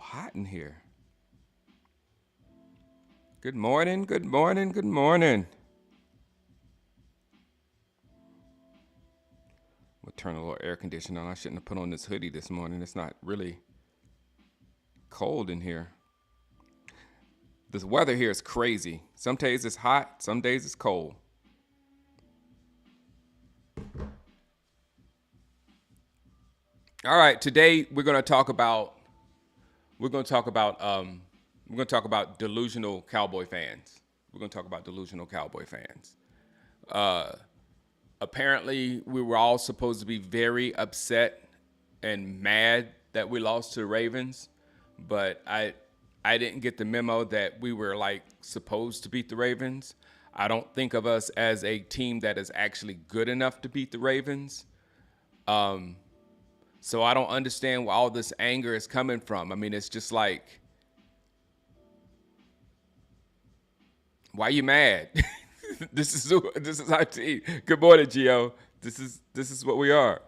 hot in here. Good morning, good morning, good morning. We'll turn a little air conditioner on. I shouldn't have put on this hoodie this morning. It's not really cold in here. This weather here is crazy. Some days it's hot, some days it's cold. All right, today we're going to talk about delusional Cowboy fans. We're going to talk about delusional Cowboy fans. Uh, Apparently, we were all supposed to be very upset and mad that we lost to the Ravens, but I didn't get the memo that we were like supposed to beat the Ravens. I don't think of us as a team that is actually good enough to beat the Ravens. So I don't understand where all this anger is coming from. I mean, it's just like, why are you mad? This is our team. Good morning, Gio. This is what we are.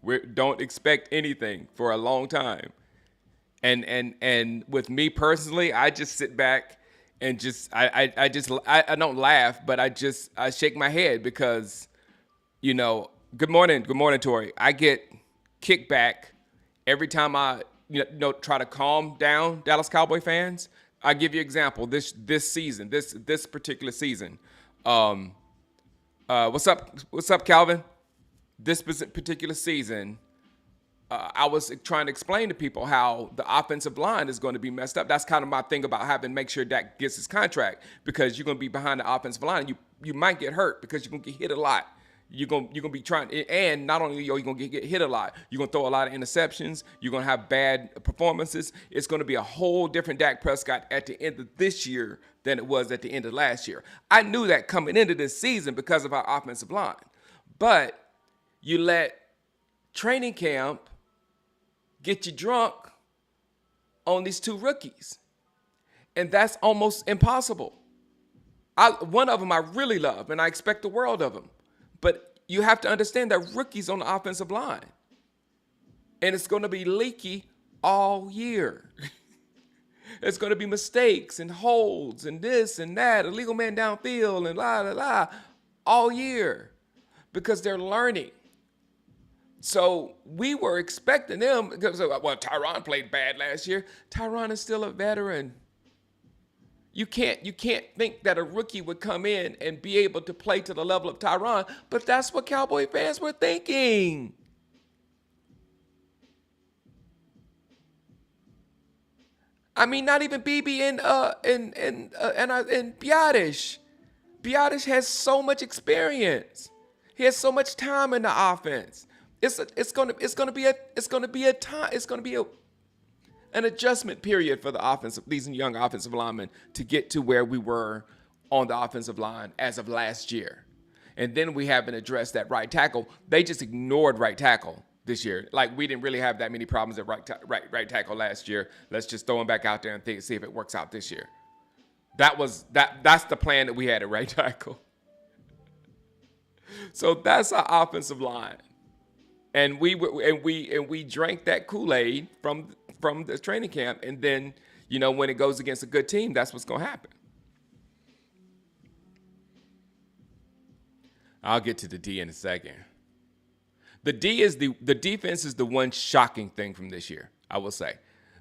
We don't expect anything for a long time. And with me personally, I just sit back and I don't laugh, but I shake my head because, good morning, Tori. I get kickback every time I try to calm down Dallas Cowboy fans. I give you an example. This season, this particular season. What's up, Calvin? This particular season, I was trying to explain to people how the offensive line is going to be messed up. That's kind of my thing about having to make sure Dak gets his contract, because you're going to be behind the offensive line. You might get hurt because you're going to get hit a lot. You're gonna be trying, and not only are you gonna get hit a lot, you're gonna throw a lot of interceptions. You're gonna have bad performances. It's gonna be a whole different Dak Prescott at the end of this year than it was at the end of last year. I knew that coming into this season because of our offensive line, but you let training camp get you drunk on these two rookies, and that's almost impossible. One of them I really love, and I expect the world of them. But you have to understand that rookies on the offensive line. And it's going to be leaky all year. It's going to be mistakes and holds and this and that, illegal man downfield and all year, because they're learning. So we were expecting them, because, well, Tyron played bad last year. Tyron is still a veteran. You can't think that a rookie would come in and be able to play to the level of Tyron, but that's what Cowboy fans were thinking. I mean, not even BB and Biotish. Biotish has so much experience. He has so much time in the offense. It's gonna be an adjustment period for these young offensive linemen to get to where we were on the offensive line as of last year. And then we haven't addressed that right tackle. They just ignored right tackle this year. Like, we didn't really have that many problems at right tackle last year. Let's just throw him back out there and see if it works out this year. That's the plan that we had at right tackle. So that's our offensive line. And we drank that Kool-Aid from the training camp, and then when it goes against a good team, that's what's gonna happen. I'll get to the D in a second. The defense is the one shocking thing from this year. I will say,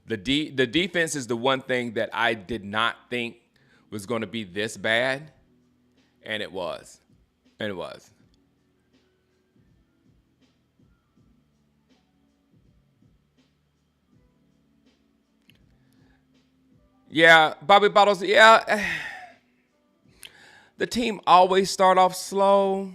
the defense is the one thing that I did not think was going to be this bad, and it was, Yeah, Bobby Bottles. Yeah, the team always start off slow.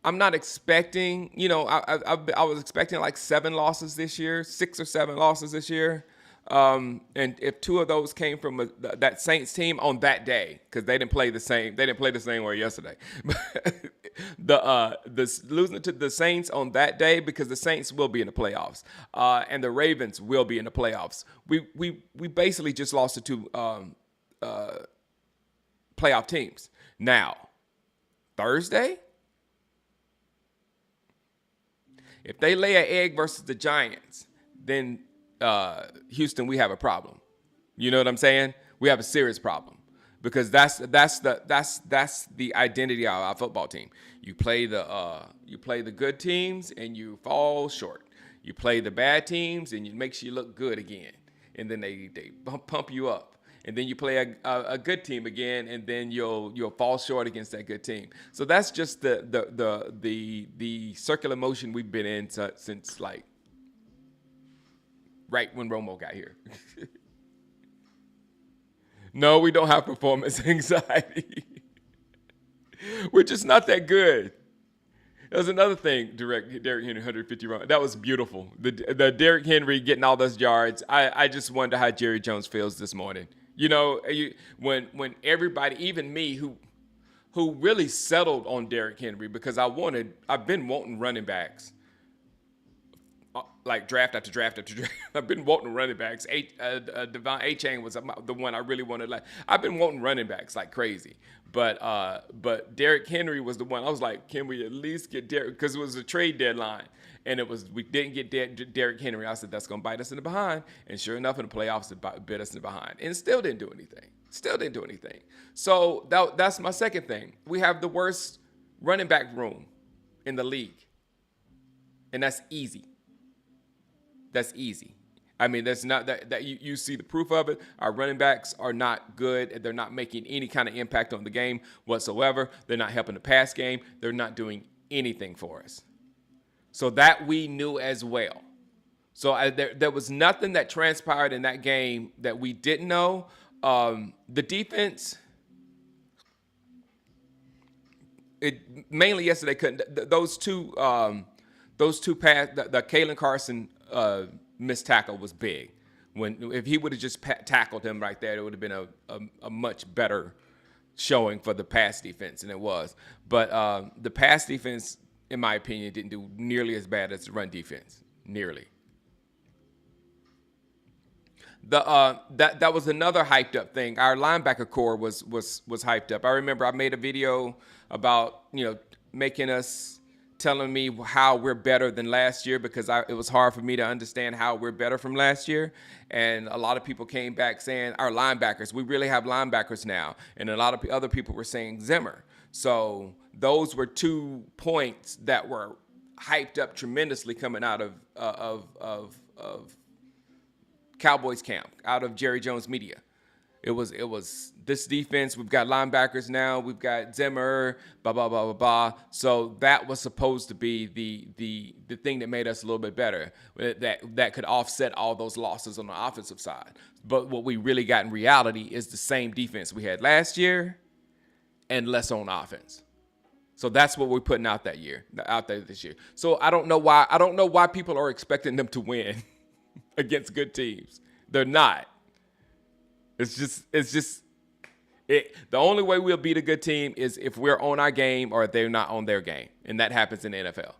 I'm not expecting, I was expecting like 7 losses this year, 6 or 7 losses this year. And if 2 of those came from that Saints team on that day, because they didn't play the same way yesterday. The losing to the Saints on that day, because the Saints will be in the playoffs, and the Ravens will be in the playoffs. We basically just lost to 2 playoff teams. Now, Thursday, If they lay an egg versus the Giants, then Houston, we have a problem. You know what I'm saying? We have a serious problem because that's the identity of our football team. You play the good teams and you fall short. You play the bad teams and it makes you look good again, and then they pump you up. And then you play a good team again, and then you'll fall short against that good team. So that's just the circular motion we've been in since like right when Romo got here. No, we don't have performance anxiety. We're just not that good. That was another thing. Derrick Henry 150 run. That was beautiful. The Derrick Henry getting all those yards. I just wonder how Jerry Jones feels this morning. You know, when everybody, even me, who really settled on Derrick Henry because I've been wanting running backs, like draft after draft after draft. I've been wanting running backs. Devon A-Chain was the one I really wanted. Like I've been wanting running backs like crazy, but Derrick Henry was the one. I was like, can we at least get Derrick? Because it was a trade deadline. And we didn't get Derrick Henry. I said, that's going to bite us in the behind. And sure enough, in the playoffs, it bit us in the behind. And it still didn't do anything. So that's my second thing. We have the worst running back room in the league. And that's easy. I mean, that's not that you see the proof of it. Our running backs are not good. They're not making any kind of impact on the game whatsoever. They're not helping the pass game. They're not doing anything for us. So that we knew as well. So there was nothing that transpired in that game that we didn't know. The defense, mainly yesterday couldn't. Those two pass. The Kalen Carson missed tackle was big. If he would have just tackled him right there, it would have been a much better showing for the pass defense than it was. But the pass defense, in my opinion, didn't do nearly as bad as the run defense. Nearly. That was another hyped up thing. Our linebacker core was hyped up. I remember I made a video about making us telling me how we're better than last year because it was hard for me to understand how we're better from last year. And a lot of people came back saying our linebackers, we really have linebackers now. And a lot of other people were saying Zimmer. So those were 2 points that were hyped up tremendously coming out of Cowboys camp, out of Jerry Jones media. It was this defense. We've got linebackers now. We've got Zimmer, blah blah blah blah blah. So that was supposed to be the thing that made us a little bit better. That could offset all those losses on the offensive side. But what we really got in reality is the same defense we had last year, and less on offense. So that's what we're putting out there this year. So I don't know why people are expecting them to win against good teams. They're not. The only way we'll beat a good team is if we're on our game or if they're not on their game. And that happens in the NFL.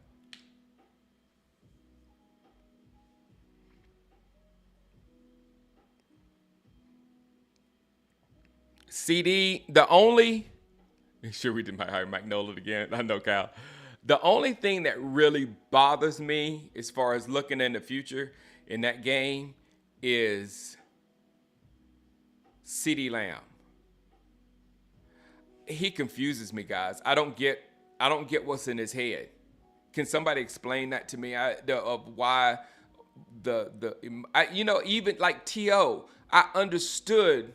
CD, sure we didn't hire Mike Nolan again. I know, Kyle. The only thing that really bothers me as far as looking in the future in that game is CeeDee Lamb. He confuses me, guys. I don't get what's in his head. Can somebody explain that to me? Why even like T.O., I understood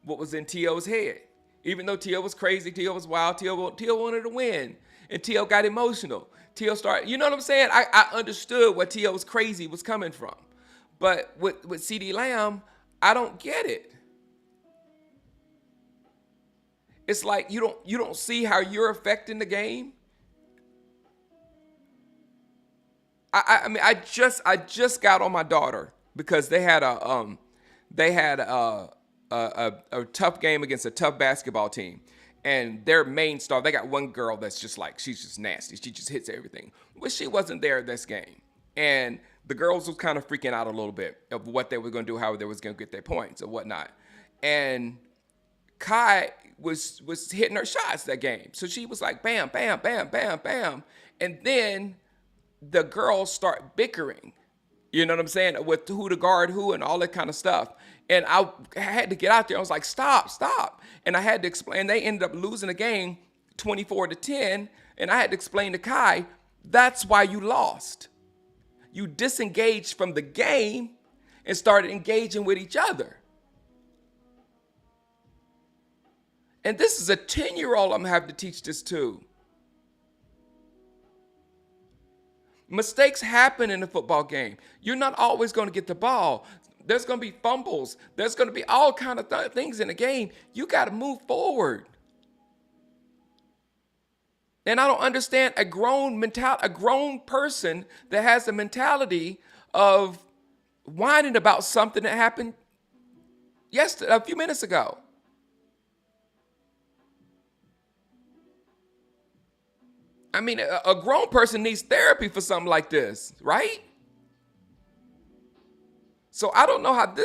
what was in T.O.'s head. Even though T.O. was crazy, T.O. was wild, T.O. wanted to win, and T.O. got emotional. T.O. started, you know what I'm saying? I understood where T.O.'s crazy was coming from. But with CeeDee Lamb, I don't get it. It's like you don't see how you're affecting the game. I mean, I just got on my daughter because they had a tough game against a tough basketball team, and their main star, they got one girl that's just like, she's just nasty. She just hits everything. Well, she wasn't there this game, and the girls was kind of freaking out a little bit of what they were going to do, how they was going to get their points or whatnot, and Kai was hitting her shots that game. So she was like, bam, bam, bam, bam, bam. And then the girls start bickering. You know what I'm saying? With who to guard who and all that kind of stuff. And I had to get out there. I was like, stop, stop. And I had to explain. They ended up losing the game 24-10. And I had to explain to Kai, that's why you lost. You disengaged from the game and started engaging with each other. And this is a 10-year-old I'm going to have to teach this to. Mistakes happen in a football game. You're not always going to get the ball. There's going to be fumbles. There's going to be all kind of things in the game. You got to move forward. And I don't understand a grown person that has the mentality of whining about something that happened yesterday, a few minutes ago. I mean, a grown person needs therapy for something like this, right? So I don't know how,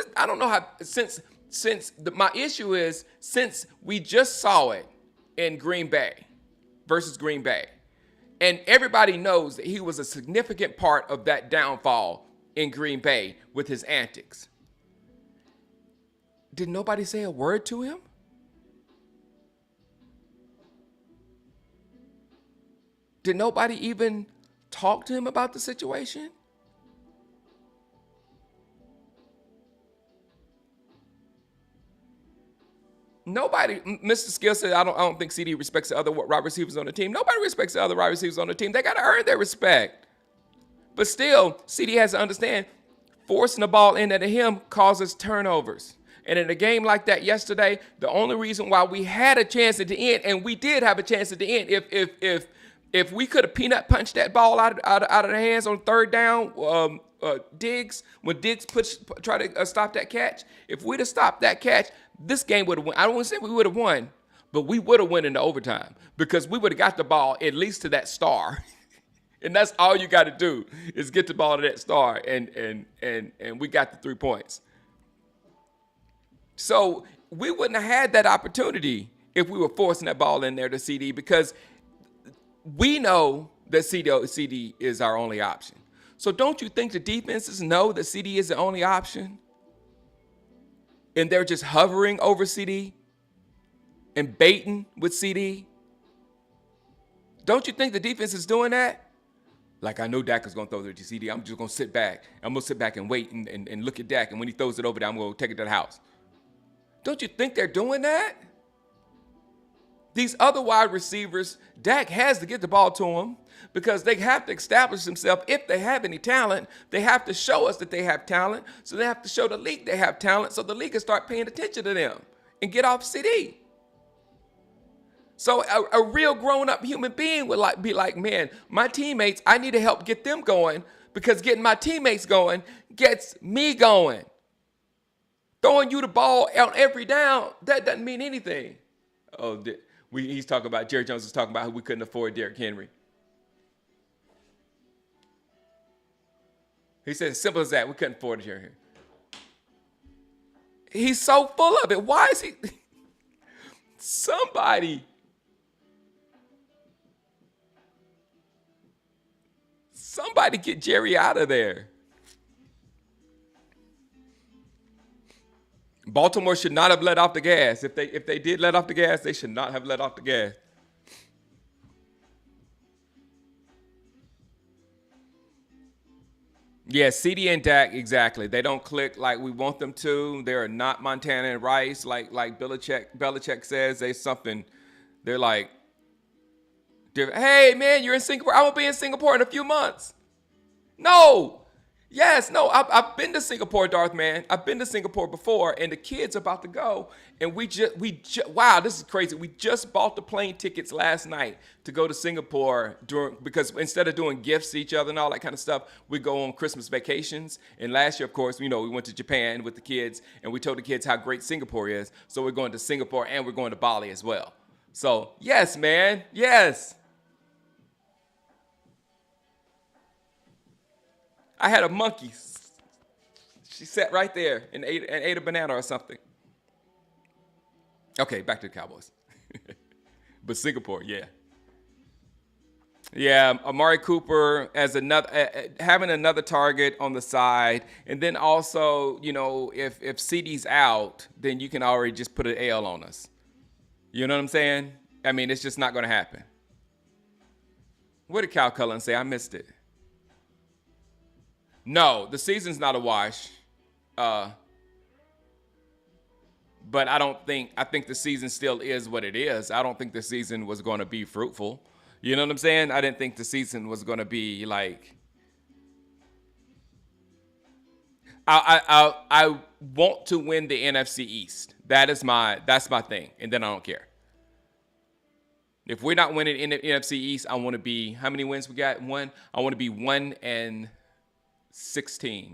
my issue is, since we just saw it in Green Bay versus Green Bay, and everybody knows that he was a significant part of that downfall in Green Bay with his antics. Did nobody say a word to him? Did nobody even talk to him about the situation? Nobody. Mr. Skill said, I don't think CD respects the other wide receivers on the team. Nobody respects the other wide receivers on the team. They got to earn their respect. But still, CD has to understand, forcing the ball in at him causes turnovers. And in a game like that yesterday, the only reason why we had a chance at the end, and we did have a chance at the end, if we could have peanut punched that ball out of the hands on third down, Diggs, when Diggs try to stop that catch, if we'd have stopped that catch, this game would have won. I don't want to say we would have won, but we would have won in the overtime because we would have got the ball at least to that star. And that's all you got to do is get the ball to that star, and we got the 3 points. So we wouldn't have had that opportunity if we were forcing that ball in there to CD, because we know that CD is our only option. So don't you think the defenses know that CD is the only option? And they're just hovering over CD and baiting with CD? Don't you think the defense is doing that? Like, I know Dak is going to throw it to CD. I'm just going to sit back. I'm going to sit back and wait and look at Dak. And when he throws it over there, I'm going to take it to the house. Don't you think they're doing that? These other wide receivers, Dak has to get the ball to them because they have to establish themselves. If they have any talent, they have to show us that they have talent. So they have to show the league they have talent so the league can start paying attention to them and get off CD. So a real grown-up human being would be like, man, my teammates, I need to help get them going because getting my teammates going gets me going. Throwing you the ball on every down, that doesn't mean anything. Oh, he's talking about, Jerry Jones is talking about how we couldn't afford Derrick Henry. He said, as simple as that, we couldn't afford Jerry Henry. He's so full of it. Why is he? Somebody get Jerry out of there. Baltimore should not have let off the gas. If they did let off the gas, they should not have let off the gas. Yeah, CD and Dak, exactly. They don't click like we want them to. They're not Montana and Rice, like Belichick says. They're like, hey, man, you're in Singapore. I will be in Singapore in a few months. No. Yes, no, I've been to Singapore, Darth, man. I've been to Singapore before, and the kids about to go, and wow, this is crazy. We just bought the plane tickets last night to go to Singapore because instead of doing gifts to each other and all that kind of stuff, we go on Christmas vacations. And last year, of course, we went to Japan with the kids, and we told the kids how great Singapore is. So we're going to Singapore, and we're going to Bali as well. So, yes, man, yes. I had a monkey. She sat right there and ate a banana or something. Okay, back to the Cowboys. But Singapore, yeah. Yeah, Amari Cooper as another having another target on the side, and then also, if CD's out, then you can already just put an L on us. You know what I'm saying? I mean, it's just not going to happen. What did Cal Cullen say? I missed it. No, the season's not a wash. Uh, but I think the season still is what it is. I don't think the season was going to be fruitful. You know what I'm saying? I didn't think the season was going to be like. I want to win the NFC East. That's my thing, and then I don't care. If we're not winning in the NFC East, I want to be, how many wins we got? One. I want to be 1-16.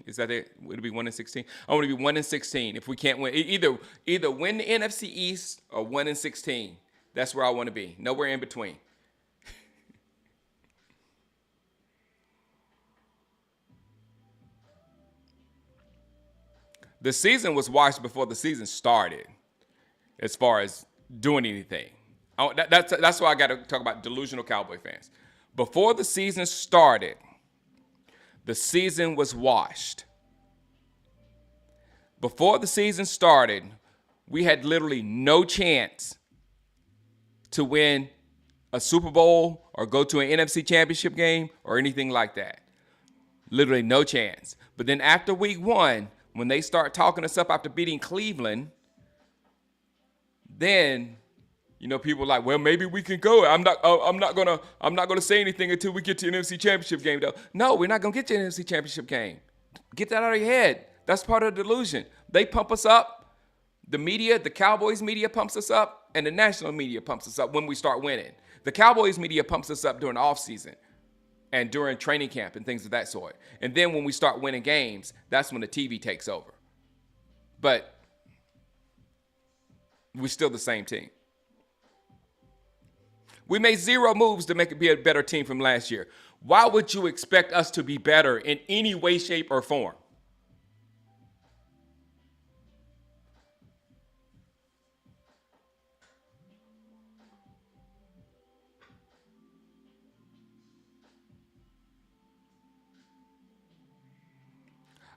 Is that it? Would it be 1-16? I want to be 1-16. If we can't win, either win the NFC East or 1-16. That's where I want to be. Nowhere in between. The season was watched before the season started, as far as doing anything. That's why I got to talk about delusional Cowboy fans. Before the season started, the season was washed. Before the season started, we had literally no chance to win a Super Bowl or go to an NFC championship game or anything like that. Literally no chance. But then after week one, when they start talking us up after beating Cleveland, then people are like, well, maybe we can go. I'm not gonna say anything until we get to the NFC Championship game, though. No, we're not gonna get to the NFC Championship game. Get that out of your head. That's part of the delusion. They pump us up. The media, the Cowboys media pumps us up, and the national media pumps us up when we start winning. The Cowboys media pumps us up during the offseason and during training camp and things of that sort. And then when we start winning games, that's when the TV takes over. But we're still the same team. We made zero moves to make it be a better team from last year. Why would you expect us to be better in any way, shape, or form?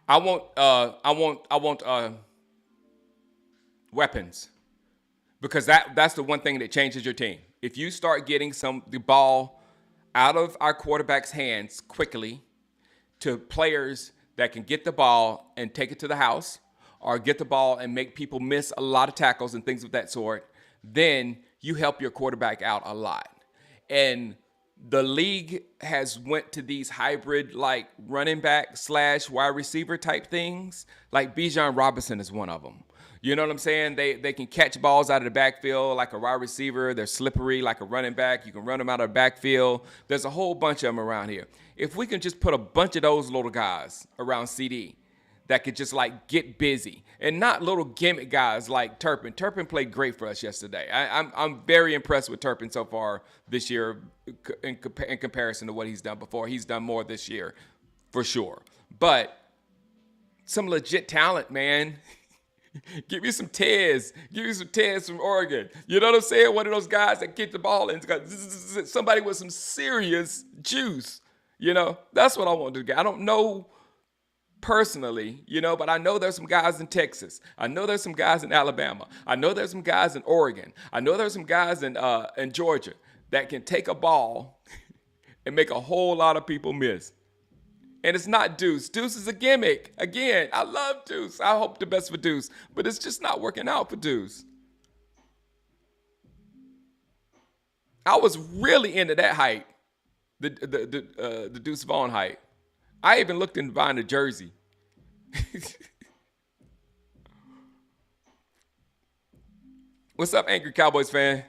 I want weapons, because that's the one thing that changes your team. If you start getting the ball out of our quarterback's hands quickly to players that can get the ball and take it to the house, or get the ball and make people miss a lot of tackles and things of that sort, then you help your quarterback out a lot. And the league has went to these hybrid like running back / wide receiver type things. Like Bijan Robinson is one of them. You know what I'm saying? They can catch balls out of the backfield like a wide receiver. They're slippery like a running back. You can run them out of the backfield. There's a whole bunch of them around here. If we can just put a bunch of those little guys around CD that could just like get busy, and not little gimmick guys like Turpin. Turpin played great for us yesterday. I'm very impressed with Turpin so far this year in comparison to what he's done before. He's done more this year for sure. But some legit talent, man. Give me some Tez. Give me some Tez from Oregon. You know what I'm saying? One of those guys that kick the ball and somebody with some serious juice. That's what I want to get. I don't know personally, but I know there's some guys in Texas. I know there's some guys in Alabama. I know there's some guys in Oregon. I know there's some guys in Georgia that can take a ball and make a whole lot of people miss. And it's not Deuce. Deuce is a gimmick. Again, I love Deuce. I hope the best for Deuce, but it's just not working out for Deuce. I was really into that hype, the Deuce Vaughn hype. I even looked in buying a jersey. What's up, angry Cowboys fan?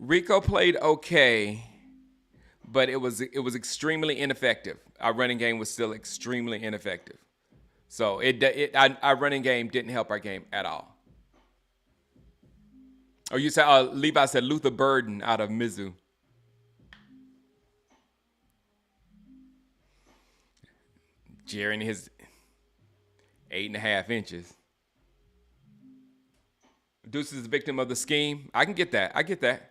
Rico played okay, but it was extremely ineffective. Our running game was still extremely ineffective. So our running game didn't help our game at all. Oh, you said Levi said Luther Burden out of Mizzou. Jerry and his 8.5 inches. Deuce is a victim of the scheme. I can get that. I get that.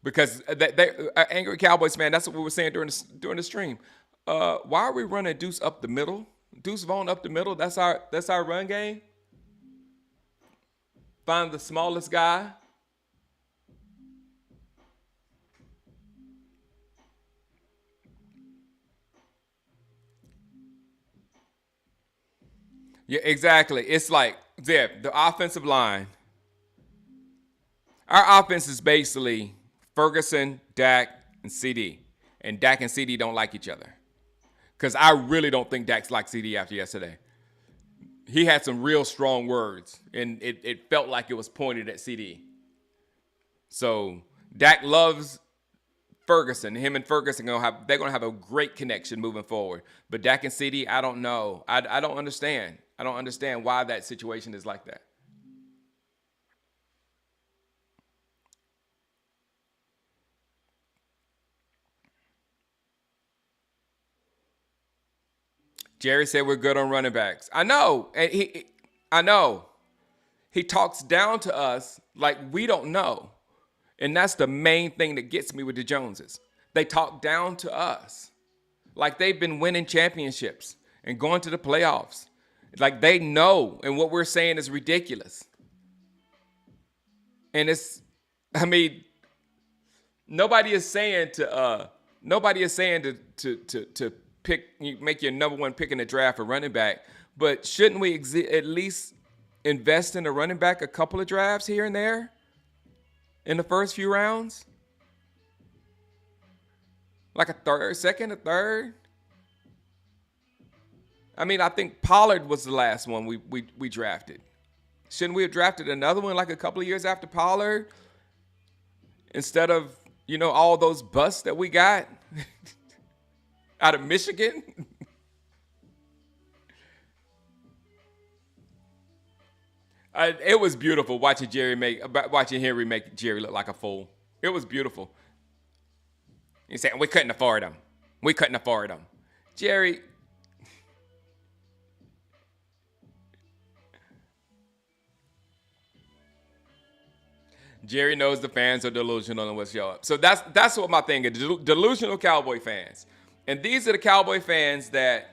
Because they angry Cowboys fan. That's what we were saying during the stream. Why are we running Deuce up the middle? Deuce Vaughn up the middle. That's our run game. Find the smallest guy. Yeah, exactly. It's like the offensive line. Our offense is basically Ferguson, Dak, and CD. And Dak and CD don't like each other. Because I really don't think Dak's like CD after yesterday. He had some real strong words, and it felt like it was pointed at CD. So Dak loves Ferguson. Him and Ferguson they're gonna have a great connection moving forward. But Dak and CD, I don't know. I don't understand. I don't understand why that situation is like that. Jerry said we're good on running backs. I know. And I know. He talks down to us like we don't know. And that's the main thing that gets me with the Joneses. They talk down to us like they've been winning championships and going to the playoffs. Like they know, and what we're saying is ridiculous. And I mean, nobody is saying to make your number one pick in the draft a running back. But shouldn't we at least invest in a running back a couple of drafts here and there in the first few rounds? Like a second, a third? I mean, I think Pollard was the last one we drafted. Shouldn't we have drafted another one like a couple of years after Pollard? Instead of, all those busts that we got out of Michigan? It was beautiful watching Henry make Jerry look like a fool. It was beautiful. He's saying we couldn't afford him. We couldn't afford him. Jerry. Jerry knows the fans are delusional and will show up. So that's what my thing is. Delusional Cowboy fans. And these are the Cowboy fans that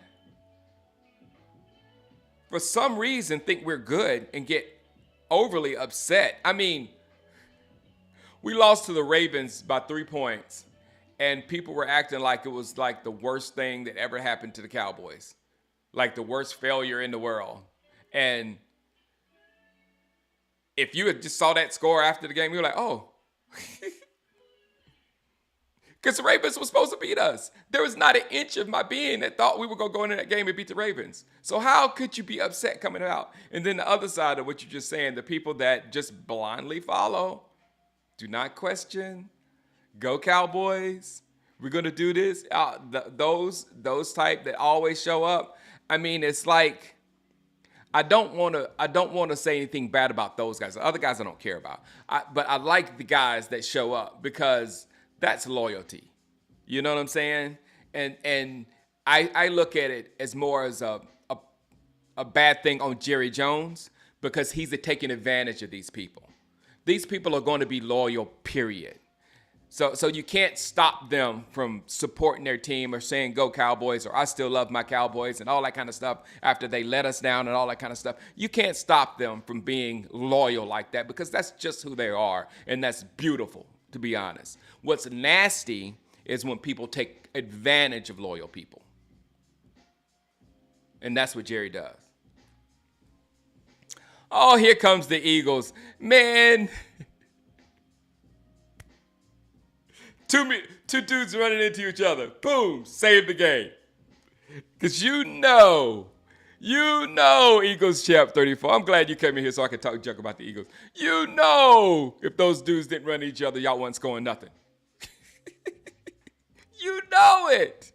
for some reason think we're good and get overly upset. I mean, we lost to the Ravens by 3 points, and people were acting like it was like the worst thing that ever happened to the Cowboys, like the worst failure in the world. And if you had just saw that score after the game, you were like, oh. Because the Ravens were supposed to beat us. There was not an inch of my being that thought we were going to go into that game and beat the Ravens. So how could you be upset coming out? And then the other side of what you're just saying, the people that just blindly follow, do not question, go Cowboys, we're going to do this. Those type that always show up. I mean, it's like, I don't want to say anything bad about those guys. The other guys I don't care about. But I like the guys that show up because that's loyalty. You know what I'm saying? And I look at it as more as a bad thing on Jerry Jones because he's taking advantage of these people. These people are going to be loyal, period. So you can't stop them from supporting their team or saying go Cowboys or I still love my Cowboys and all that kind of stuff after they let us down and all that kind of stuff. You can't stop them from being loyal like that because that's just who they are, and that's beautiful, to be honest. What's nasty is when people take advantage of loyal people. And that's what Jerry does. Oh, here comes the Eagles. Man. Two dudes running into each other. Boom, save the game. Because you know, Eagles champ 34. I'm glad you came in here so I can talk junk about the Eagles. You know, if those dudes didn't run each other, y'all wasn't scoring nothing. You know it.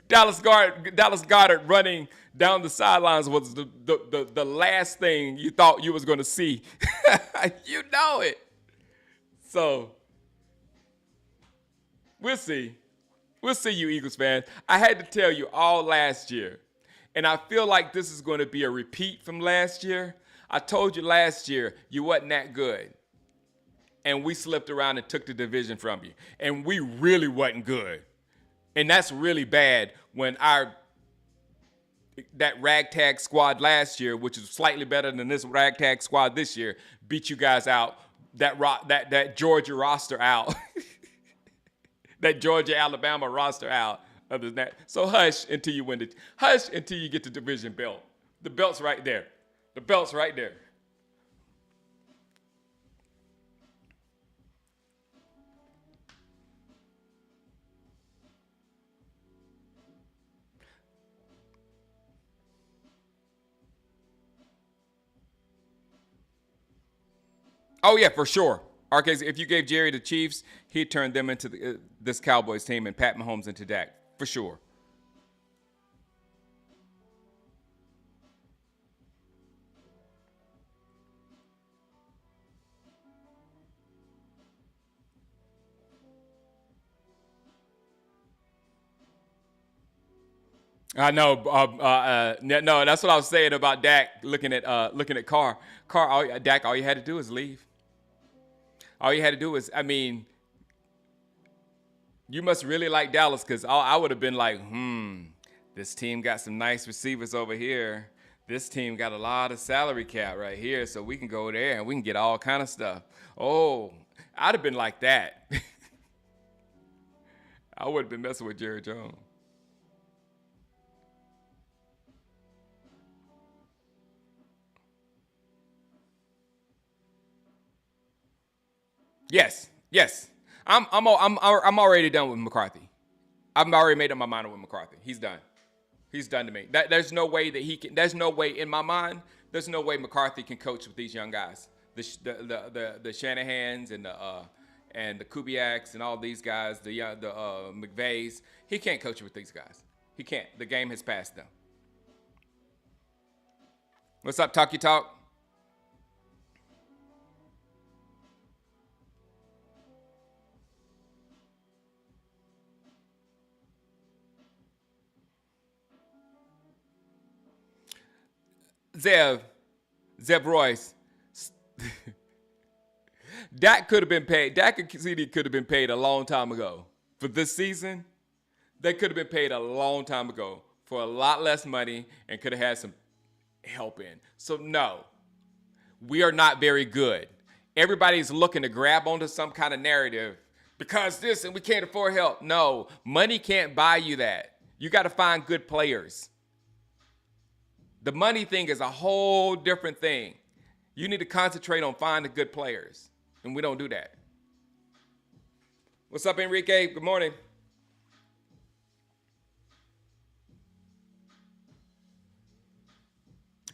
Dallas Goedert running down the sidelines was the last thing you thought you was going to see. You know it. So we'll see. We'll see, you Eagles fans. I had to tell you all last year, and I feel like this is going to be a repeat from last year. I told you last year you wasn't that good. And we slipped around and took the division from you. And we really wasn't good. And that's really bad when that ragtag squad last year, which is slightly better than this ragtag squad this year, beat you guys out. That Georgia roster out. That Georgia Alabama roster out. Other than that, so hush until you get the division belt. The belt's right there. The belt's right there. Oh yeah, for sure. RK's, if you gave Jerry the Chiefs, he'd turn them into this Cowboys team and Pat Mahomes into Dak for sure. I know. No, that's what I was saying about Dak. Looking at Carr. Dak. All you had to do is leave. All you had to do is, I mean, you must really like Dallas because I would have been like, this team got some nice receivers over here. This team got a lot of salary cap right here, so we can go there and we can get all kind of stuff. Oh, I'd have been like that. I would have been messing with Jerry Jones. Yes, yes. I'm already done with McCarthy. I've already made up my mind with McCarthy. He's done. He's done to me. There's no way that he can. There's no way in my mind. There's no way McCarthy can coach with these young guys. The Shanahans and the Kubiaks and all these guys. The McVays. He can't coach with these guys. He can't. The game has passed them. What's up, Talkie Talk? Zeb Royce. Dak could have been paid. Dak and CD could have been paid a long time ago. For this season, they could have been paid a long time ago for a lot less money and could have had some help in. So no, we are not very good. Everybody's looking to grab onto some kind of narrative because this and we can't afford help. No, money can't buy you that. You got to find good players. The money thing is a whole different thing. You need to concentrate on finding good players, and we don't do that. What's up, Enrique? Good morning.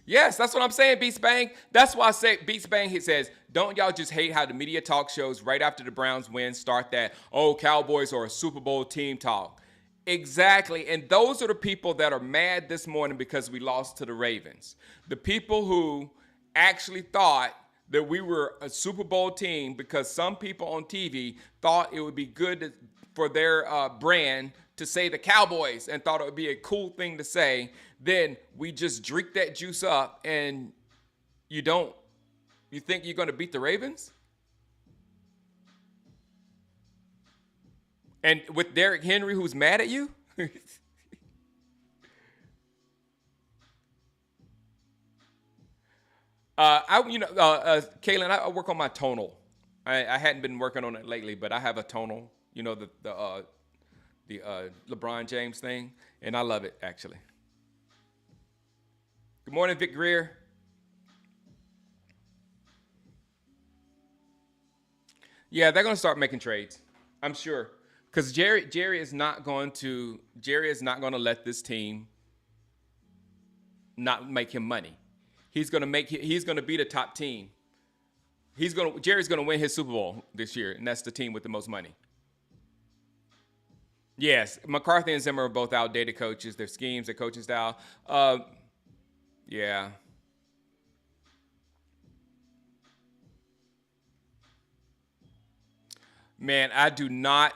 Yes, that's what I'm saying, Beats Bang. That's why I say Beats Bang. He says, don't y'all just hate how the media talk shows right after the Browns win start that, oh, Cowboys are a Super Bowl team talk. Exactly. And those are the people that are mad this morning because we lost to the Ravens. The people who actually thought that we were a Super Bowl team because some people on TV thought it would be good for their brand to say the Cowboys and thought it would be a cool thing to say. Then we just drink that juice up and you think you're going to beat the Ravens? And with Derrick Henry, who's mad at you? Kaylin, I work on my tonal. I hadn't been working on it lately, but I have a tonal. You know, the LeBron James thing, and I love it, actually. Good morning, Vic Greer. Yeah, they're going to start making trades, I'm sure. Because Jerry is not going to let this team not make him money. He's going to be the top team. Jerry's going to win his Super Bowl this year, and that's the team with the most money. Yes, McCarthy and Zimmer are both outdated coaches. Their schemes, their coaching style. Yeah. Man, I do not.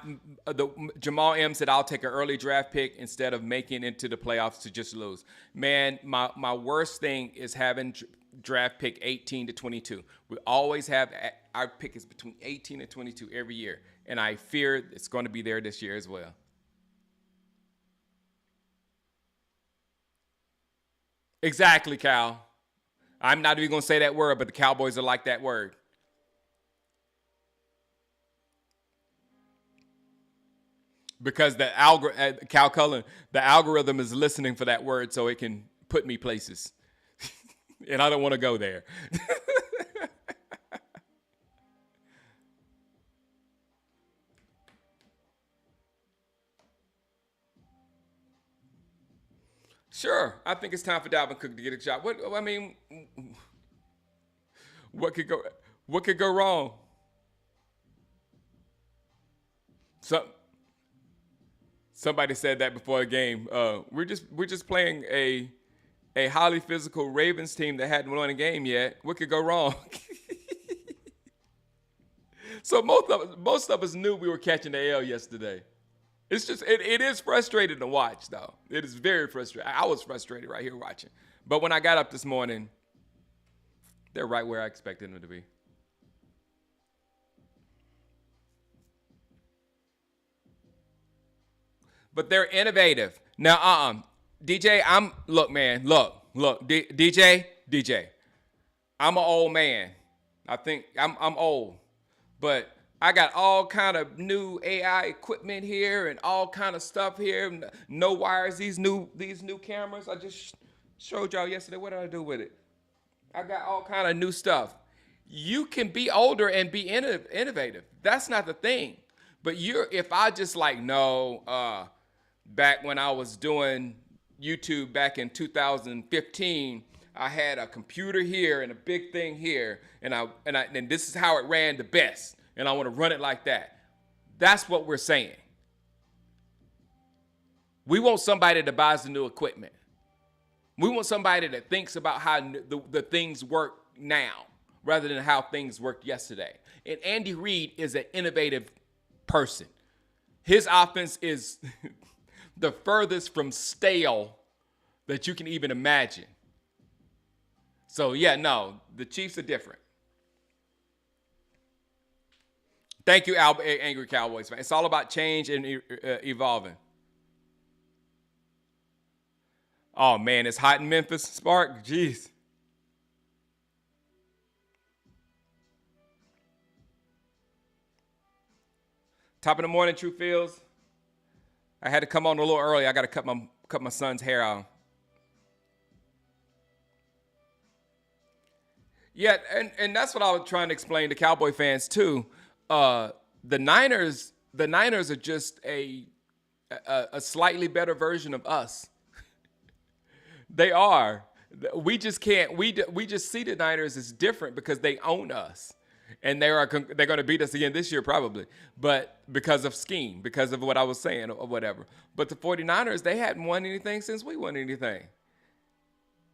Jamal M said I'll take an early draft pick instead of making it into the playoffs to just lose. Man, my worst thing is having draft pick 18 to 22. We always have our pick is between 18 and 22 every year, and I fear it's going to be there this year as well. Exactly, Cal. I'm not even going to say that word, but the Cowboys are like that word. Because Cal Cullen, the algorithm is listening for that word so it can put me places. And I don't want to go there. Sure, I think it's time for Dalvin Cook to get a shot. What I mean, what could go what could go wrong? So somebody said that before the game. We're just playing a highly physical Ravens team that hadn't won a game yet. What could go wrong? So most of us knew we were catching the L yesterday. It's just it is frustrating to watch though. It is very frustrating. I was frustrated right here watching. But when I got up this morning, they're right where I expected them to be. But they're innovative. Now, DJ, look, man, look, DJ. I'm an old man. I think I'm old, but I got all kind of new AI equipment here and all kind of stuff here. No wires. These new cameras. I just showed y'all yesterday. What did I do with it? I got all kind of new stuff. You can be older and be innovative. That's not the thing. But if I just like no, back when I was doing YouTube back in 2015, I had a computer here and a big thing here, and this is how it ran the best, and I want to run it like that. That's what we're saying. We want somebody that buys the new equipment. We want somebody that thinks about how the things work now rather than how things worked yesterday. And Andy Reid is an innovative person. His offense is the furthest from stale that you can even imagine. So, yeah, no, the Chiefs are different. Thank you, Angry Cowboys fan. It's all about change and evolving. Oh, man, it's hot in Memphis, Spark. Jeez. Top of the morning, True Fields. I had to come on a little early. I got to cut my son's hair out. Yeah, and that's what I was trying to explain to Cowboy fans too. The Niners are just a slightly better version of us. They are. We just can't. We just see the Niners as different because they own us, and they're going to beat us again this year probably. But because of scheme, because of what I was saying or whatever. But the 49ers, they hadn't won anything since we won anything.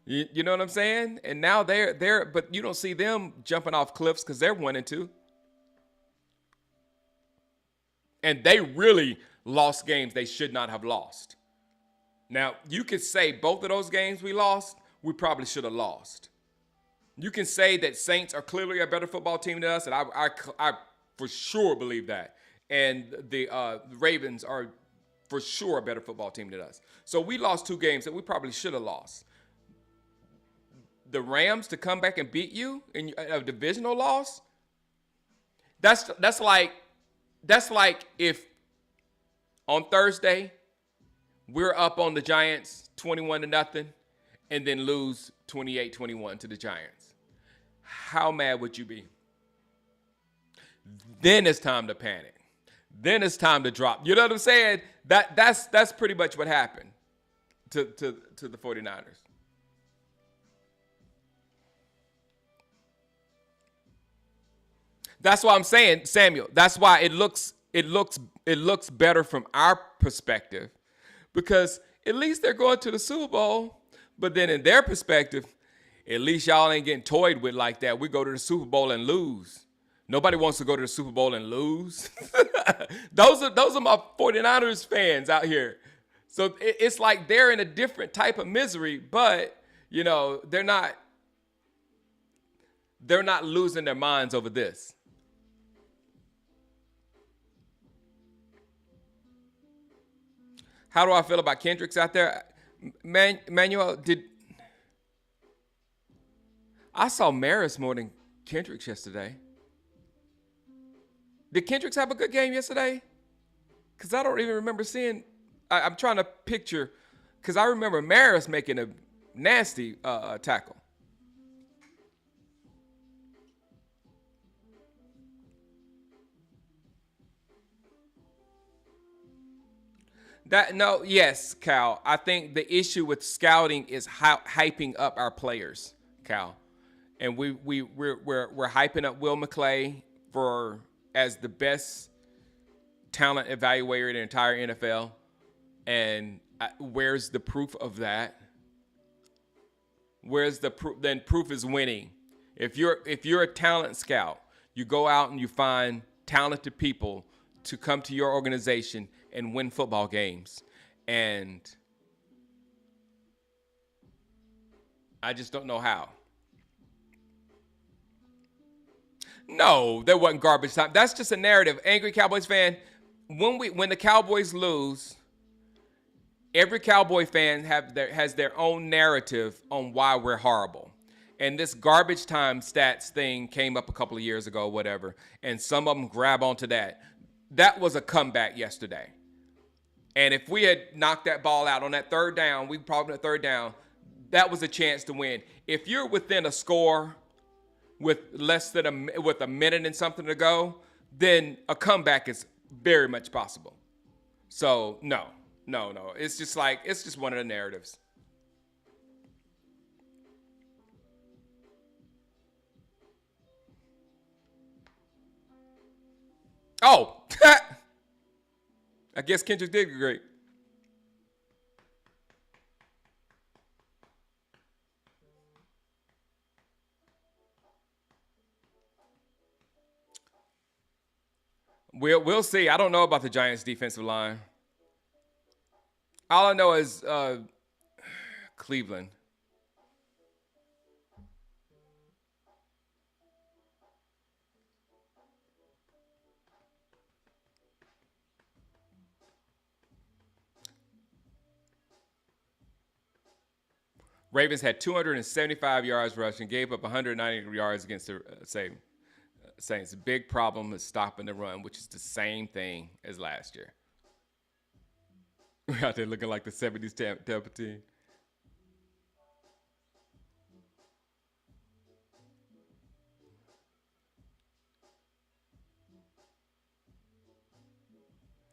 You know what I'm saying? And now they're but you don't see them jumping off cliffs because they're 1-2. And they really lost games they should not have lost. Now, you could say both of those games we lost, we probably should have lost. You can say that Saints are clearly a better football team than us, and I for sure believe that. And the Ravens are for sure a better football team than us. So we lost two games that we probably should have lost. The Rams to come back and beat you in a divisional loss, that's like if on Thursday we're up on the Giants 21-0 and then lose 28-21 to the Giants. How mad would you be? Then it's time to panic. Then it's time to drop. You know what I'm saying? That's pretty much what happened to the 49ers. That's why I'm saying, Samuel. That's why it looks better from our perspective, because at least they're going to the Super Bowl. But then in their perspective, at least y'all ain't getting toyed with like that. We go to the Super Bowl and lose. Nobody wants to go to the Super Bowl and lose. Those are my 49ers fans out here. So it's like they're in a different type of misery, but they're not They're not losing their minds over this. How do I feel about Kendricks out there? Manuel, did I saw Maris more than Kendricks yesterday? Did Kendricks have a good game yesterday? Because I don't even remember seeing. I'm trying to picture, because I remember Maris making a nasty tackle. That no, yes, Cal. I think the issue with scouting is hyping up our players, Cal, and we're hyping up Will McClay for as the best talent evaluator in the entire NFL. And where's the proof of that? Where's the proof? Then proof is winning. If you're a talent scout, you go out and you find talented people to come to your organization and win football games. And I just don't know how. No, there wasn't garbage time. That's just a narrative. Angry Cowboys fan, when the Cowboys lose, every Cowboy fan has their own narrative on why we're horrible. And this garbage time stats thing came up a couple of years ago, whatever, and some of them grab onto that. That was a comeback yesterday. And if we had knocked that ball out on that third down, we probably at third down, that was a chance to win. If you're within a score with with a minute and something to go, then a comeback is very much possible. So no. It's just one of the narratives. Oh, I guess Kendrick did great. We'll see. I don't know about the Giants' defensive line. All I know is Cleveland. Ravens had 275 yards rushing, gave up 190 yards against the Saints. Big problem is stopping the run, which is the same thing as last year. We're out there looking like the 70s Tampa team.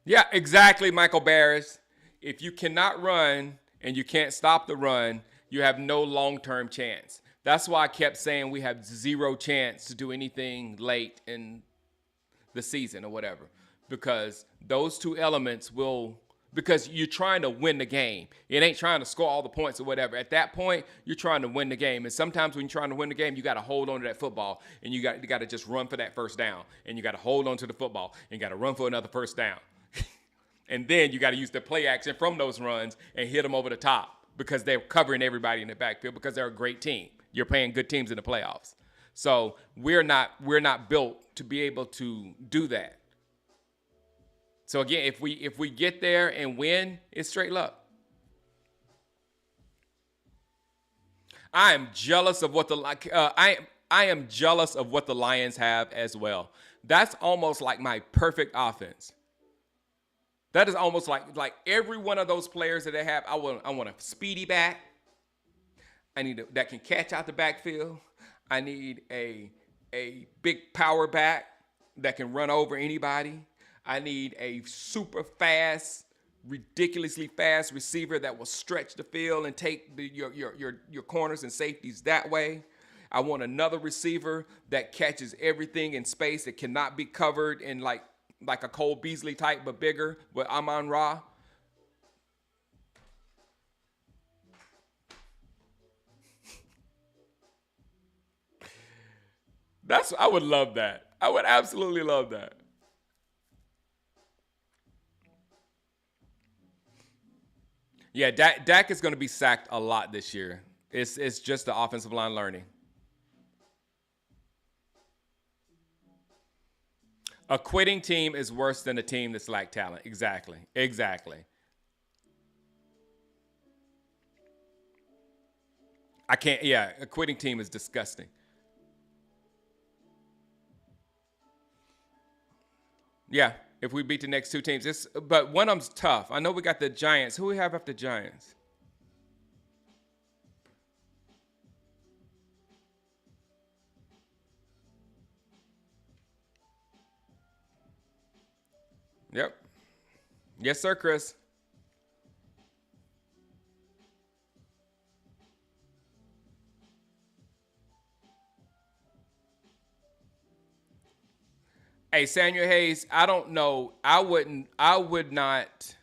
Yeah, exactly, Michael Barris. If you cannot run and you can't stop the run, you have no long-term chance. That's why I kept saying we have zero chance to do anything late in the season or whatever, because those two elements will, because you're trying to win the game. It ain't trying to score all the points or whatever. At that point, you're trying to win the game. And sometimes when you're trying to win the game, you got to hold on to that football, and you got to just run for that first down, and you got to hold on to the football, and you got to run for another first down. And then you got to use the play action from those runs and hit them over the top, because they're covering everybody in the backfield, because they're a great team. You're playing good teams in the playoffs. So we're not built to be able to do that. So again, if we get there and win, it's straight luck. I am jealous of what I am jealous of what the Lions have as well. That's almost like my perfect offense. That is almost like every one of those players that they have. I want a speedy back. I need that can catch out the backfield. I need a big power back that can run over anybody. I need a super fast, ridiculously fast receiver that will stretch the field and take your corners and safeties that way. I want another receiver that catches everything in space that cannot be covered in like a Cole Beasley type, but bigger with Amon-Ra. I would love that. I would absolutely love that. Yeah, Dak is going to be sacked a lot this year. It's just the offensive line learning. A quitting team is worse than a team that's lack talent. Exactly. Exactly. I can't. Yeah, a quitting team is disgusting. Yeah, if we beat the next two teams, but one of them's tough. I know we got the Giants. Who we have after Giants? Yep. Yes, sir, Chris. Hey, Samuel Hayes. I don't know. I wouldn't. I would not.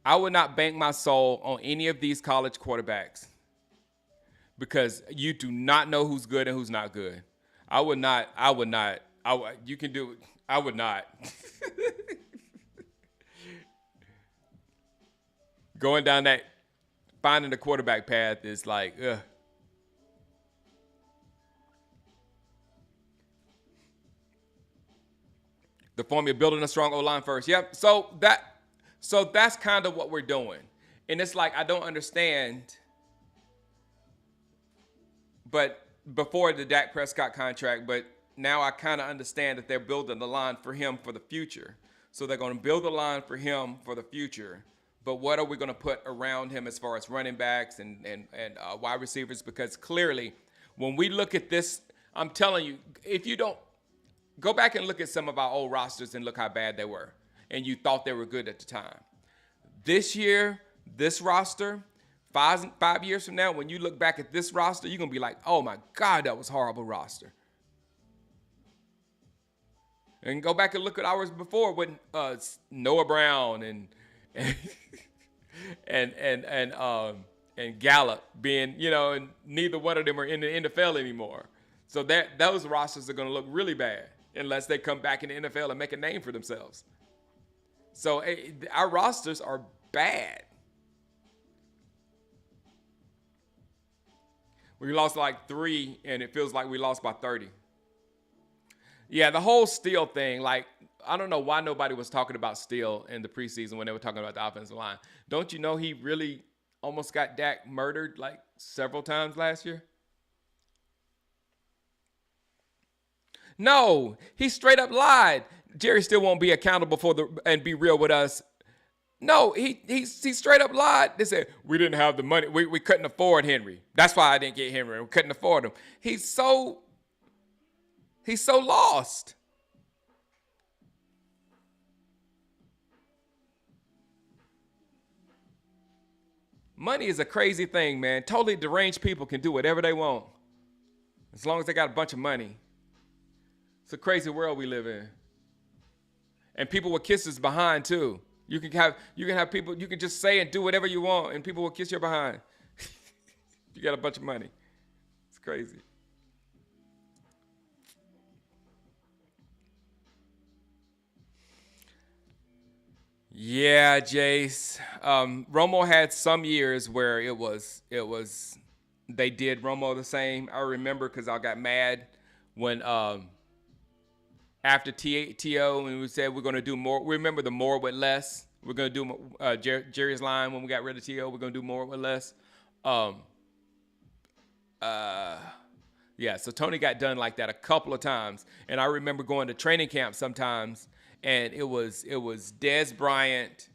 I would not bank my soul on any of these college quarterbacks because you do not know who's good and who's not good. I would not. I would not. You can do it. I would not. Going down that finding the quarterback path is like, ugh. The formula building a strong O line first. Yep. So that's kind of what we're doing. And it's like I don't understand, but before the Dak Prescott contract, but now I kind of understand that they're building the line for him for the future. So they're going to build a line for him for the future. But what are we going to put around him as far as running backs and wide receivers? Because clearly, when we look at this, I'm telling you, if you don't go back and look at some of our old rosters and look how bad they were, and you thought they were good at the time. This year, this roster, five years from now, when you look back at this roster, you're gonna be like, "Oh my God, that was a horrible roster." And go back and look at ours before when Noah Brown and and Gallup being, and neither one of them are in the NFL anymore. So that those rosters are going to look really bad unless they come back in the NFL and make a name for themselves. So our rosters are bad. We lost like 3, and it feels like we lost by 30. Yeah, the whole Steele thing, like, I don't know why nobody was talking about Steele in the preseason when they were talking about the offensive line. Don't you know he really almost got Dak murdered like several times last year? No, he straight up lied. Jerry still won't be accountable for and be real with us. No, he straight up lied. They said we didn't have the money. We couldn't afford Henry. That's why I didn't get Henry. We couldn't afford him. He's so lost. Money is a crazy thing, man. Totally deranged people can do whatever they want as long as they got a bunch of money. It's a crazy world we live in. And people will kiss us behind too. You can have people, you can just say and do whatever you want and people will kiss your behind. You got a bunch of money. It's crazy. Yeah, Jace. Romo had some years where it was they did Romo the same. I remember because I got mad when after TO and we said we're going to do more. Remember the more with less. We're going to do Jerry's line when we got rid of TO. We're going to do more with less. Um, uh, yeah, so Tony got done like that a couple of times, and I remember going to training camp sometimes, and it was Dez Bryant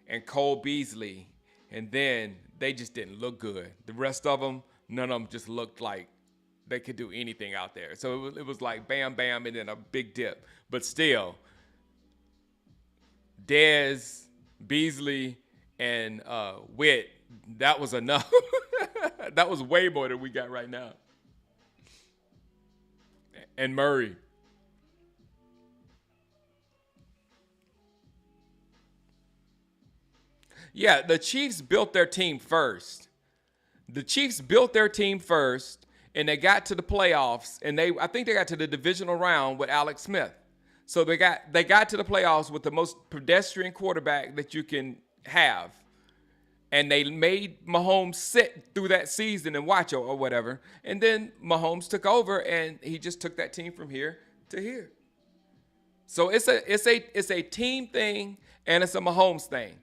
and Cole Beasley, and then they just didn't look good. The rest of them, none of them just looked like they could do anything out there. So it was like bam, bam, and then a big dip. But still, Dez, Beasley, and Witt, that was enough. That was way more than we got right now. And Murray. Yeah, the Chiefs built their team first. The Chiefs built their team first, and they got to the playoffs, and I think they got to the divisional round with Alex Smith. So they got to the playoffs with the most pedestrian quarterback that you can have. And they made Mahomes sit through that season and watch or whatever. And then Mahomes took over, and he just took that team from here to here. So it's a team thing and it's a Mahomes thing.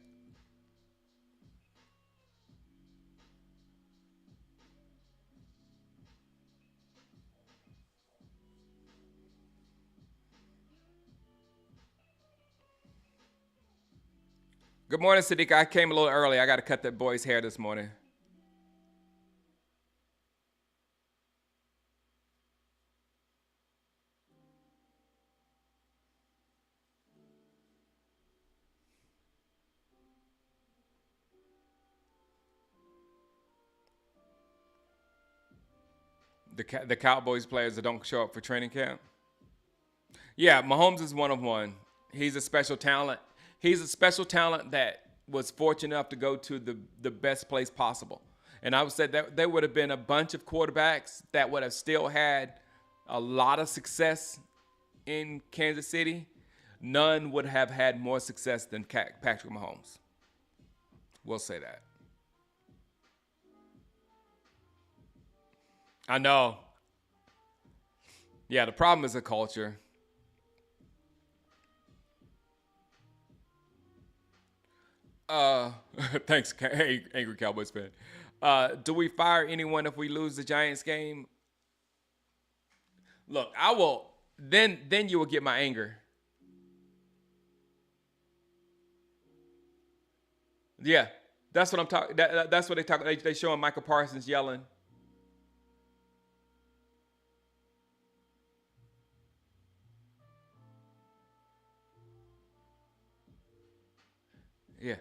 Good morning, Sadiq. I came a little early. I got to cut that boy's hair this morning. The Cowboys players that don't show up for training camp. Yeah, Mahomes is one of one. He's a special talent. He's a special talent that was fortunate enough to go to the best place possible. And I would say that there would have been a bunch of quarterbacks that would have still had a lot of success in Kansas City. None would have had more success than Patrick Mahomes. We'll say that. I know. Yeah, the problem is a culture. Uh, thanks, hey, angry Cowboys fan. Do we fire anyone if we lose the Giants game? Look, I will. Then you will get my anger. Yeah, that's what I'm talking. That's what they talk. They showing Michael Parsons yelling. Yeah,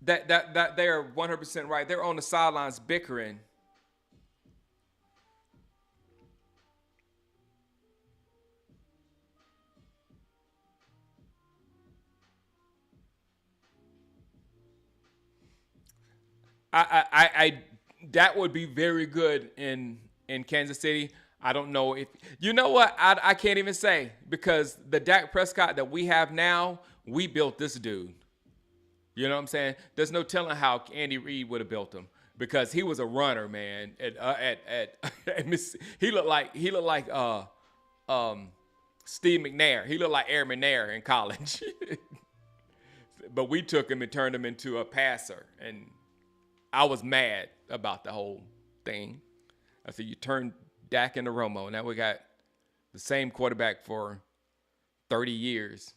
that they are 100% right. They're on the sidelines bickering. I that would be very good in Kansas City. I don't know if you know what I can't even say because the Dak Prescott that we have now, we built this dude. You know what I'm saying? There's no telling how Andy Reid would have built him because he was a runner, man. He looked like um, Steve McNair. He looked like Aaron McNair in college, but we took him and turned him into a passer, and I was mad about the whole thing. I said, you turned Dak into Romo. Now we got the same quarterback for 30 years.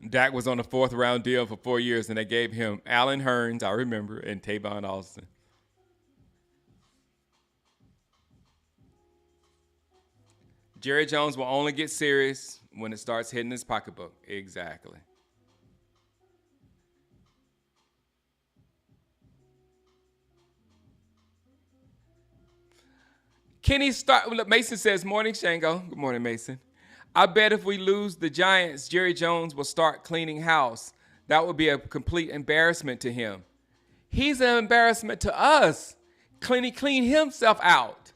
Dak was on a fourth round deal for 4 years, and they gave him Allen Hurns, I remember, and Tavon Austin. Jerry Jones will only get serious when it starts hitting his pocketbook. Exactly. Kenny start. Look, Mason says, "Morning, Shango. Good morning, Mason. I bet if we lose the Giants, Jerry Jones will start cleaning house. That would be a complete embarrassment to him. He's an embarrassment to us. Can he clean himself out?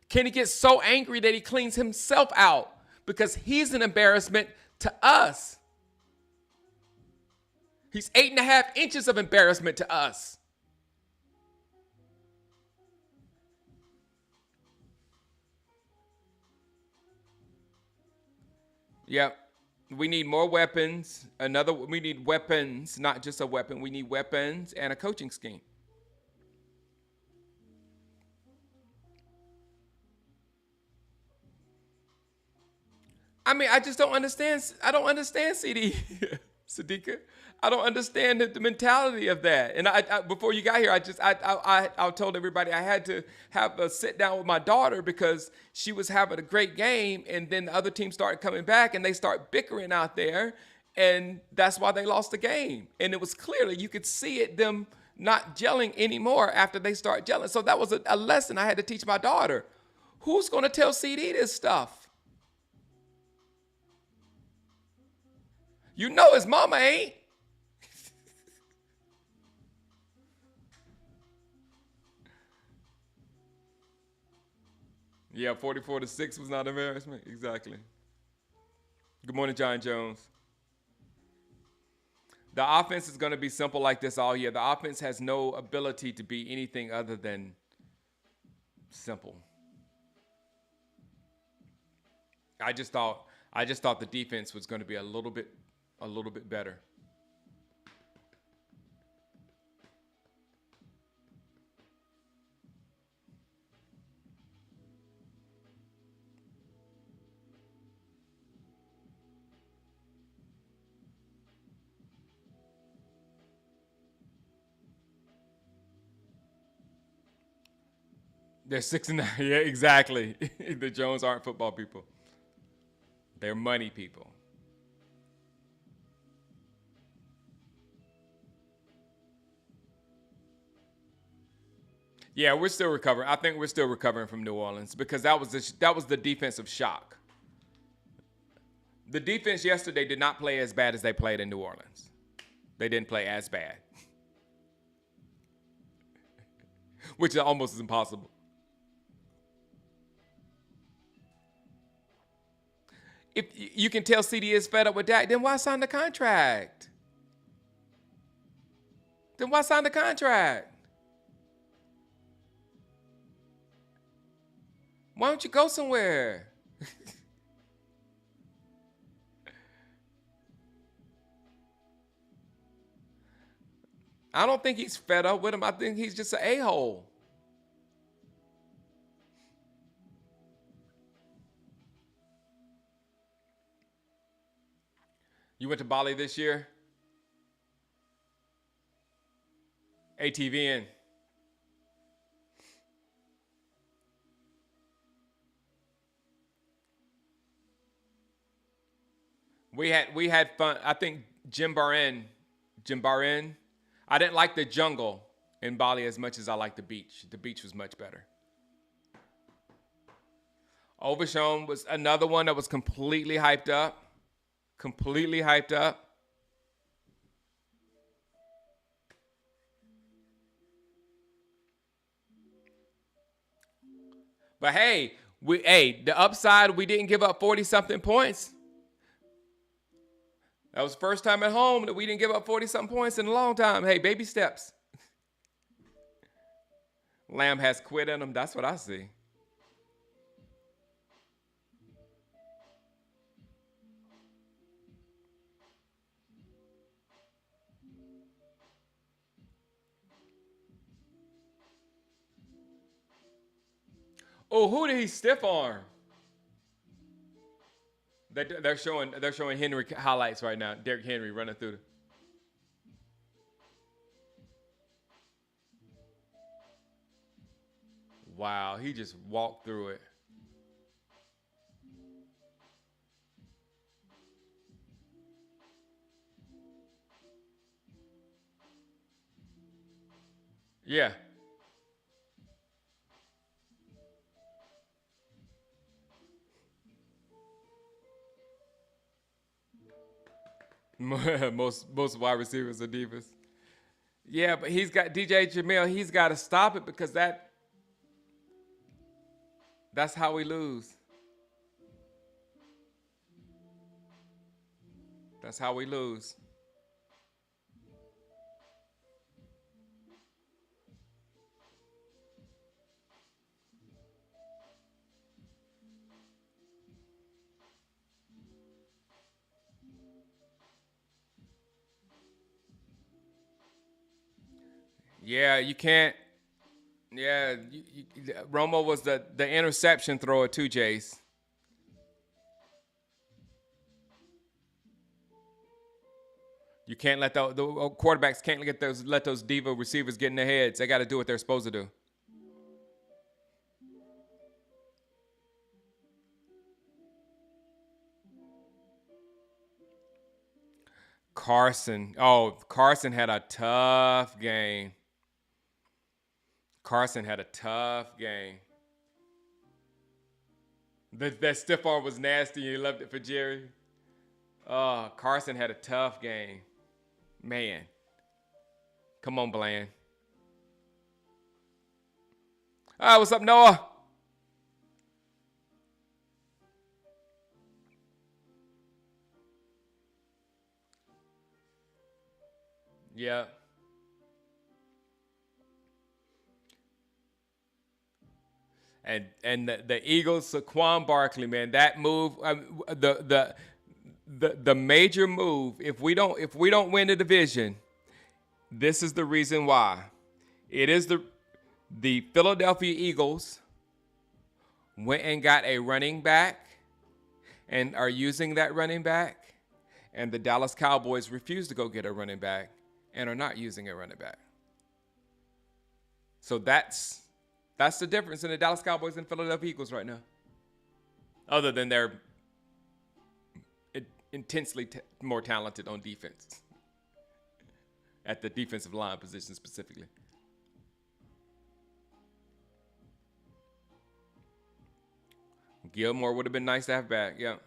Can he get so angry that he cleans himself out because he's an embarrassment to us? He's 8.5 inches of embarrassment to us." Yep. We need more weapons. We need weapons, not just a weapon. We need weapons and a coaching scheme. I mean, I just don't understand. I don't understand CD Sadika. I don't understand the mentality of that. And before you got here, I told everybody I had to have a sit down with my daughter because she was having a great game, and then the other team started coming back, and they start bickering out there, and that's why they lost the game. And it was clearly you could see it them not gelling anymore after they start gelling. So that was a lesson I had to teach my daughter. Who's going to tell CD this stuff? You know his mama ain't. Yeah, 44-6 was not embarrassment. Exactly. Good morning, John Jones. The offense is going to be simple like this all year. The offense has no ability to be anything other than simple. I just thought I just thought the defense was going to be a little bit better. They're 6-9. Yeah, exactly. The Jones aren't football people. They're money people. Yeah, we're still recovering. I think we're still recovering from New Orleans because that was the defensive shock. The defense yesterday did not play as bad as they played in New Orleans. They didn't play as bad, which is almost impossible. If you can tell CD is fed up with Dak, then why sign the contract? Then why sign the contract? Why don't you go somewhere? I don't think he's fed up with him. I think he's just an a-hole. You went to Bali this year? ATVN. We had fun. I think Jim Barin. I didn't like the jungle in Bali as much as I liked the beach. The beach was much better. Overshown was another one that was completely hyped up. Completely hyped up. But the upside, we didn't give up 40 something points. That was the first time at home that we didn't give up 40 something points in a long time. Hey, baby steps. Lamb has quit in him. That's what I see. Oh, who did he stiff arm? They're showing Henry highlights right now. Derrick Henry running through. Wow, he just walked through it. Yeah. Most wide receivers are divas. Yeah, but he's got DJ Jamil. He's got to stop it because that's how we lose. That's how we lose. Yeah, you can't. Yeah, Romo was the interception thrower too, Jace. You can't the quarterbacks can't let those diva receivers get in their heads. They got to do what they're supposed to do. Carson. Oh, Carson had a tough game. Carson had a tough game. That stiff arm was nasty. You left it for Jerry. Oh, Carson had a tough game. Man, come on, Bland. All right, what's up, Noah? Yeah. And the Eagles, Saquon Barkley, man, that move, the major move. If we don't win the division, this is the reason why. It is the Philadelphia Eagles went and got a running back and are using that running back, and the Dallas Cowboys refused to go get a running back and are not using a running back. So that's the difference in the Dallas Cowboys and Philadelphia Eagles right now. Other than they're intensely more talented on defense, at the defensive line position specifically. Gilmore would have been nice to have back. Yeah.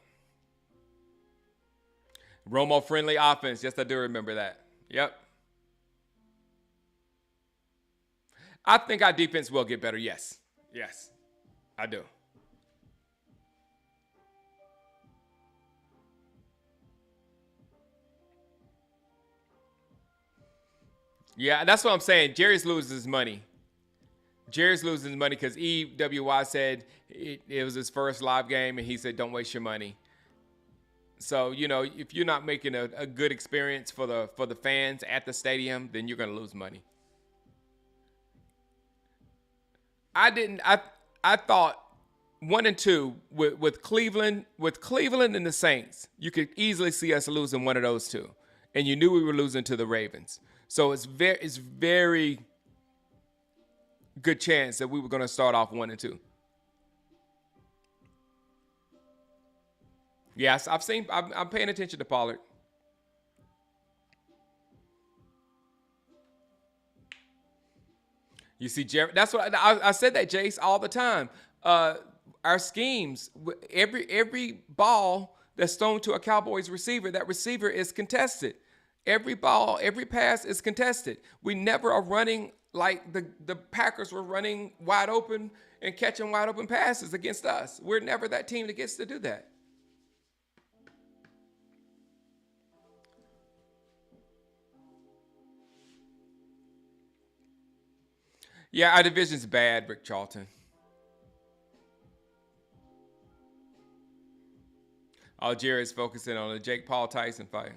Romo friendly offense. Yes, I do remember that. Yep. I think our defense will get better. Yes. Yes, I do. Yeah, that's what I'm saying. Jerry's loses his money. Jerry's losing his money because EWY said it was his first live game, and he said, "Don't waste your money." So if you're not making a good experience for the fans at the stadium, then you're gonna lose money. I didn't. I thought 1 and 2 with Cleveland and the Saints, you could easily see us losing one of those two, and you knew we were losing to the Ravens. So it's very good chance that we were going to start off 1 and 2. Yes, I'm paying attention to Pollard. You see, Jerry. That's what I said that, Jace, all the time. Our schemes, every ball that's thrown to a Cowboys receiver, that receiver is contested. Every ball, every pass is contested. We never are running like the Packers were running wide open and catching wide open passes against us. We're never that team that gets to do that. Yeah, our division's bad, Rick Charlton. All Jerry's focusing on the Jake Paul Tyson fight.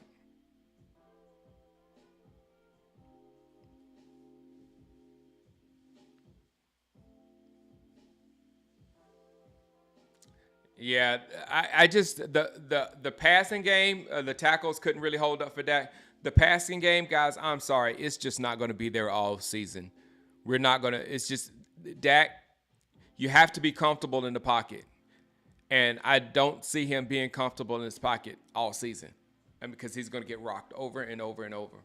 Yeah, I just the passing game, the tackles couldn't really hold up for that. The passing game, guys, I'm sorry, it's just not going to be there all season. We're not going to. It's just Dak. You have to be comfortable in the pocket, and I don't see him being comfortable in his pocket all season, and because he's going to get rocked over and over and over.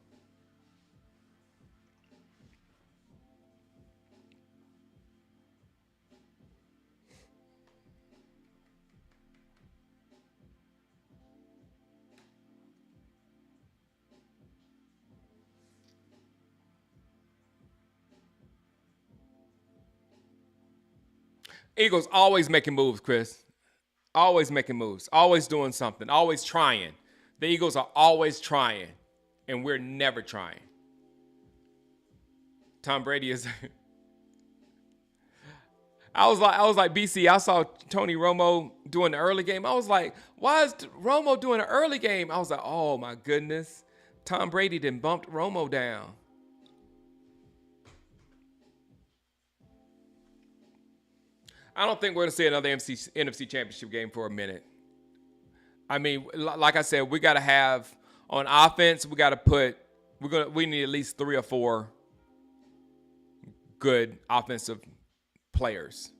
Eagles always making moves, Chris. Always making moves. Always doing something. Always trying. The Eagles are always trying, and we're never trying. Tom Brady is. I was like BC. I saw Tony Romo doing the early game. I was like, why is Romo doing an early game? I was like, oh my goodness, Tom Brady done bumped Romo down. I don't think we're gonna see another NFC Championship game for a minute. I mean, like I said, we got to have on offense. We got to put. We need at least 3 or 4 good offensive players.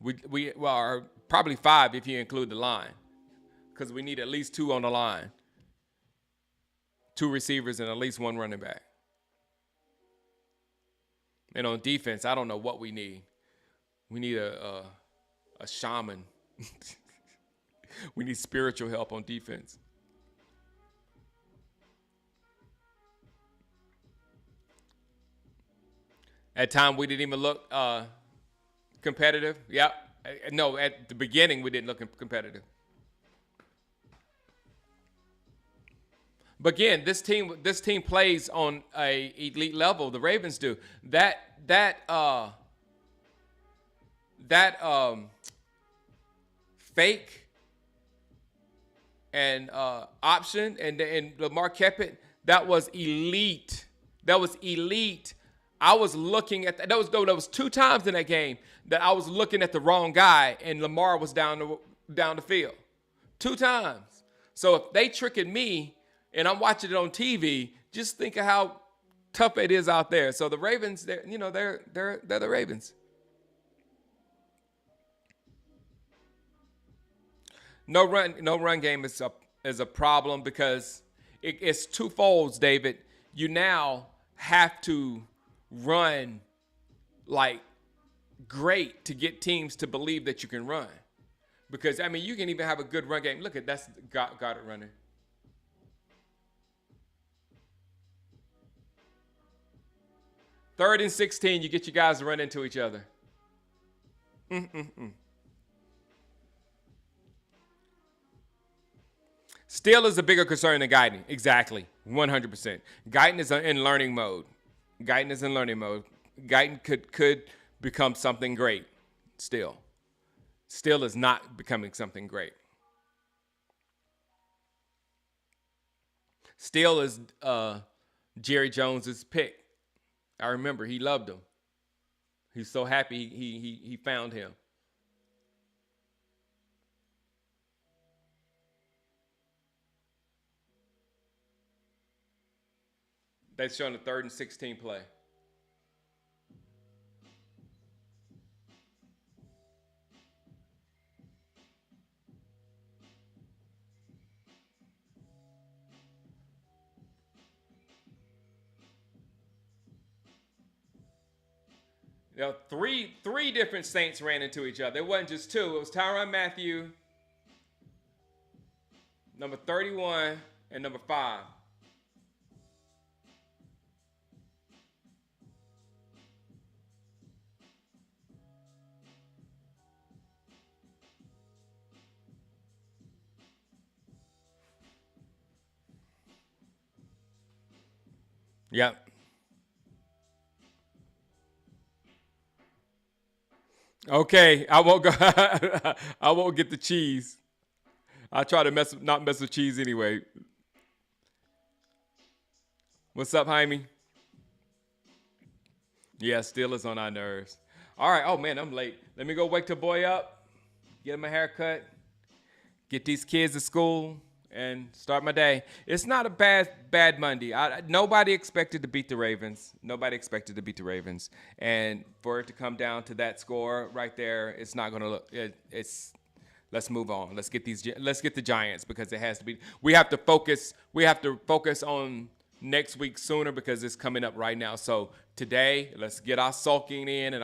We are probably 5 if you include the line, because we need at least 2 on the line, 2 receivers and at least 1 running back. And on defense, I don't know what we need. We need a shaman. We need spiritual help on defense. At time we didn't even look competitive. Yep. No, at the beginning we didn't look competitive. But again, this team plays on a elite level. The Ravens do. That fake and option and Lamar kept it. That was elite. That was elite. I was looking at that. There was two times in that game that I was looking at the wrong guy and Lamar was down the field. Two times. So if they tricking me and I'm watching it on TV, just think of how tough it is out there. So the Ravens, they're the Ravens. No run game is a problem because it's twofolds, David. You now have to run like great to get teams to believe that you can run. Because I mean, you can even have a good run game. Look at that's got it running. Third and 16, you get your guys to run into each other. Still is a bigger concern than Guyton. Exactly. 100%. Guyton is in learning mode. Guyton could become something great still. Still is not becoming something great. Still is Jerry Jones's pick. I remember he loved him. He's so happy he found him. They're showing the third and 16 play. You know, three different Saints ran into each other. It wasn't just two. It was Tyrann Mathieu, number 31, and number 5. Yep. Okay, I won't go. I won't get the cheese. I try to not mess with cheese anyway. What's up, Jaime? Yeah, still is on our nerves. All right. Oh man, I'm late. Let me go wake the boy up, get him a haircut, get these kids to school, and start my day. It's not a bad Monday. Nobody expected to beat the Ravens. And for it to come down to that score right there, it's not going to look. It's let's move on. Let's get the Giants because it has to be. We have to focus. We have to focus on next week sooner because it's coming up right now. So today, let's get our sulking in and